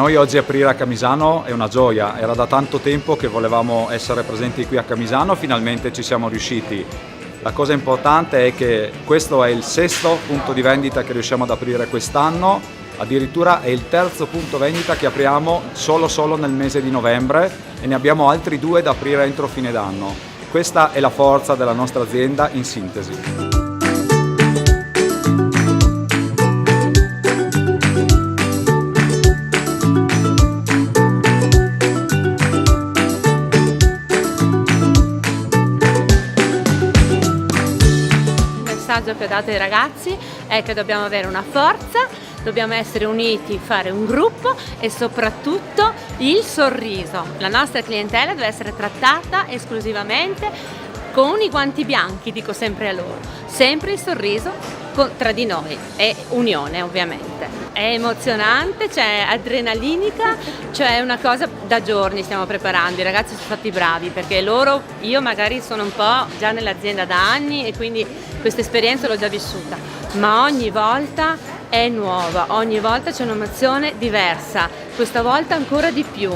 noi oggi aprire a Camisano è una gioia, era da tanto tempo che volevamo essere presenti qui a Camisano, finalmente ci siamo riusciti. La cosa importante è che questo è il 6° punto di vendita che riusciamo ad aprire quest'anno, addirittura è il 3° punto vendita che apriamo solo nel mese di novembre e ne abbiamo altri 2 da aprire entro fine d'anno. Questa è la forza della nostra azienda in sintesi. Il messaggio che ho dato ai ragazzi è che dobbiamo avere una forza, dobbiamo essere uniti, fare un gruppo e soprattutto il sorriso. La nostra clientela deve essere trattata esclusivamente con i guanti bianchi, dico sempre a loro, sempre il sorriso tra di noi e unione ovviamente. È emozionante, c'è adrenalinica, cioè è una cosa da giorni stiamo preparando, i ragazzi sono stati bravi perché io magari sono un po' già nell'azienda da anni e quindi questa esperienza l'ho già vissuta, ma ogni volta è nuova, ogni volta c'è un'emozione diversa, questa volta ancora di più,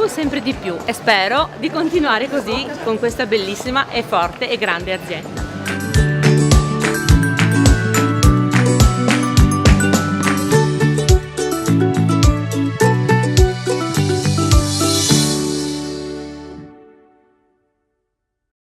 sempre di più e spero di continuare così con questa bellissima e forte e grande azienda.